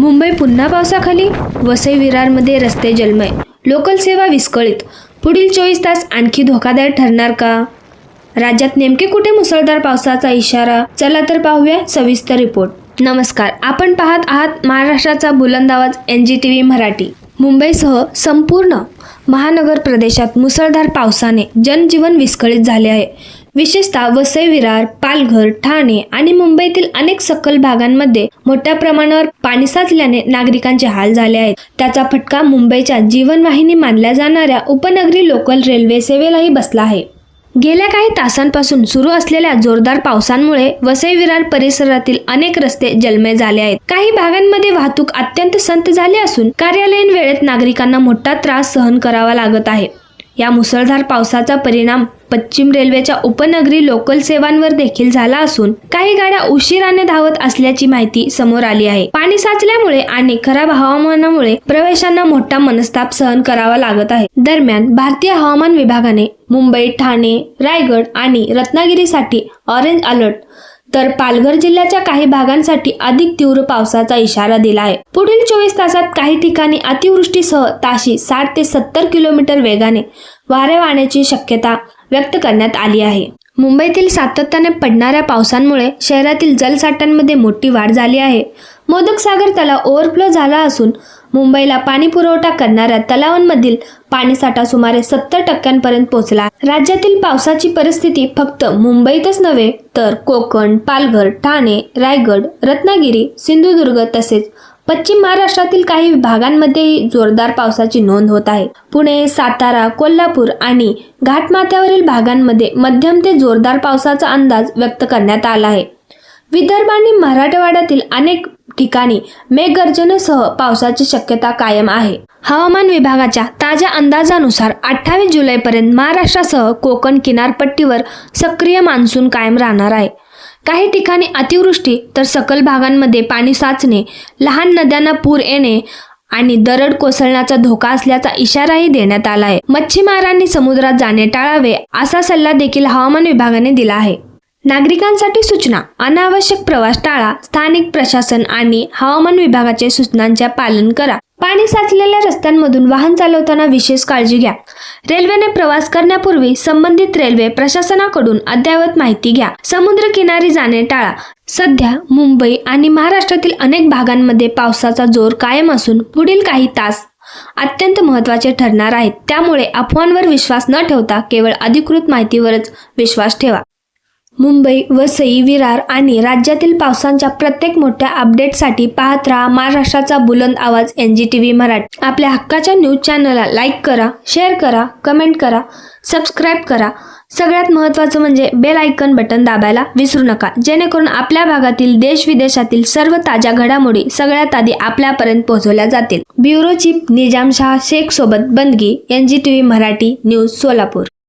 मुंबई पुन्हा पावसाखाली, वसई विरारमध्ये रस्ते जलमय, लोकल सेवा विस्कळीत. पुढील 24 तास आणखी धोकादायक ठरणार का? राज्यात नेमके कुठे मुसळधार पावसाचा इशारा? चला तर पाहूया सविस्तर रिपोर्ट. नमस्कार, आपण पाहत आहात महाराष्ट्राचा बुलंद आवाज NGTV मराठी. मुंबईसह संपूर्ण महानगर प्रदेशात मुसळधार पावसाने जनजीवन विस्कळीत झाले आहे. विशेषतः वसई विरार, पालघर, ठाणे आणि मुंबईतील अनेक सखल भागांमध्ये मोठ्या प्रमाणावर पाणी साचल्याने नागरिकांचे हाल झाले आहेत. त्याचा फटका मुंबईच्या जीवनवाहिनी मानल्या जाणाऱ्या उपनगरी लोकल रेल्वे सेवेलाही बसला आहे. गेल्या काही तासांपासून सुरू असलेल्या जोरदार पावसांमुळे वसई विरार परिसरातील अनेक रस्ते जलमय झाले आहेत. काही भागांमध्ये वाहतूक अत्यंत संथ झाली असून कार्यालयीन वेळेत नागरिकांना मोठा त्रास सहन करावा लागत आहे. या मुसळधार पावसाचा परिणाम पश्चिम रेल्वेच्या उपनगरी लोकल सेवांवर देखील झाला असून काही गाड्या उशिराने धावत असल्याची माहिती समोर आली आहे. पाणी साचल्यामुळे आणि खराब हवामानामुळे प्रवाशांना मोठा मनस्ताप सहन करावा लागत आहे. दरम्यान भारतीय हवामान विभागाने मुंबई, ठाणे, रायगड आणि रत्नागिरीसाठी ऑरेंज अलर्ट तर पालघर जिल्ह्याच्या काही भागांसाठी अधिक तीव्र पावसाचा इशारा दिला आहे. पुढील 24 तासात काही ठिकाणी अतिवृष्टीसह ताशी 60 ते 70 किलोमीटर वेगाने वारे वाहण्याची शक्यता व्यक्त करण्यात आली आहे. मुंबईतील सातत्याने पडणाऱ्या पावसांमुळे शहरातील जलसाठ्यांमध्ये मोठी वाढ झाली आहे. मोदक सागर तलाव ओव्हरफ्लो झाला असून मुंबईला पाणी पुरवठा करणाऱ्या तलावांमधील पाणीसाठा सुमारे 70% पोहोचला. राज्यातील पावसाची परिस्थिती फक्त मुंबईतच नव्हे तर कोकण, पालघर, ठाणे, रायगड, रत्नागिरी, सिंधुदुर्ग तसेच पश्चिम महाराष्ट्रातील काही भागांमध्येही जोरदार पावसाची नोंद होत आहे. पुणे, सातारा, कोल्हापूर आणि घाटमाथ्यावरील भागांमध्ये मध्यम ते जोरदार पावसाचा अंदाज व्यक्त करण्यात आला आहे. विदर्भ आणि मराठवाड्यातील अनेक ठिकाणी मेघगर्जनेसह पावसाची शक्यता कायम आहे. हवामान विभागाच्या ताज्या अंदाजानुसार 28 जुलैपर्यंत महाराष्ट्रासह कोकण किनारपट्टीवर सक्रिय मान्सून कायम राहणार आहे. काही ठिकाणी अतिवृष्टी तर सखल भागांमध्ये पाणी साचणे, लहान नद्यांना पूर येणे आणि दरड कोसळण्याचा धोका असल्याचा इशाराही देण्यात आला आहे. मच्छीमारांनी समुद्रात जाणे टाळावे असा सल्ला देखील हवामान विभागाने दिला आहे. नागरिकांसाठी सूचना: अनावश्यक प्रवास टाळा. स्थानिक प्रशासन आणि हवामान विभागाच्या सूचनांचे पालन करा. पाणी साचलेल्या रस्त्यांमधून वाहन चालवताना विशेष काळजी घ्या. रेल्वेने प्रवास करण्यापूर्वी संबंधित रेल्वे प्रशासनाकडून अद्ययावत माहिती घ्या. समुद्र किनारी जाणे टाळा. सध्या मुंबई आणि महाराष्ट्रातील अनेक भागांमध्ये पावसाचा जोर कायम असून पुढील काही तास अत्यंत महत्त्वाचे ठरणार आहेत. त्यामुळे अफवांवर विश्वास न ठेवता केवळ अधिकृत माहितीवरच विश्वास ठेवा. मुंबई, वसई, विरार आणि राज्यातील पावसांच्या प्रत्येक मोठ्या अपडेटसाठी पाहत राहा महाराष्ट्राचा बुलंद आवाज NGTV मराठी. आपल्या हक्काच्या न्यूज चॅनलला लाईक करा, शेअर करा, कमेंट करा, सबस्क्राईब करा. सगळ्यात महत्त्वाचं म्हणजे बेल आयकॉन बटन दाबायला विसरू नका, जेणेकरून आपल्या भागातील देश-विदेशातील सर्व ताज्या घडामोडी सगळ्यात आधी आपल्यापर्यंत पोहोचवल्या जातील. ब्युरो चीफ निजामशाह शेख सोबत बंदगी. NGTV Marathi news Solapur.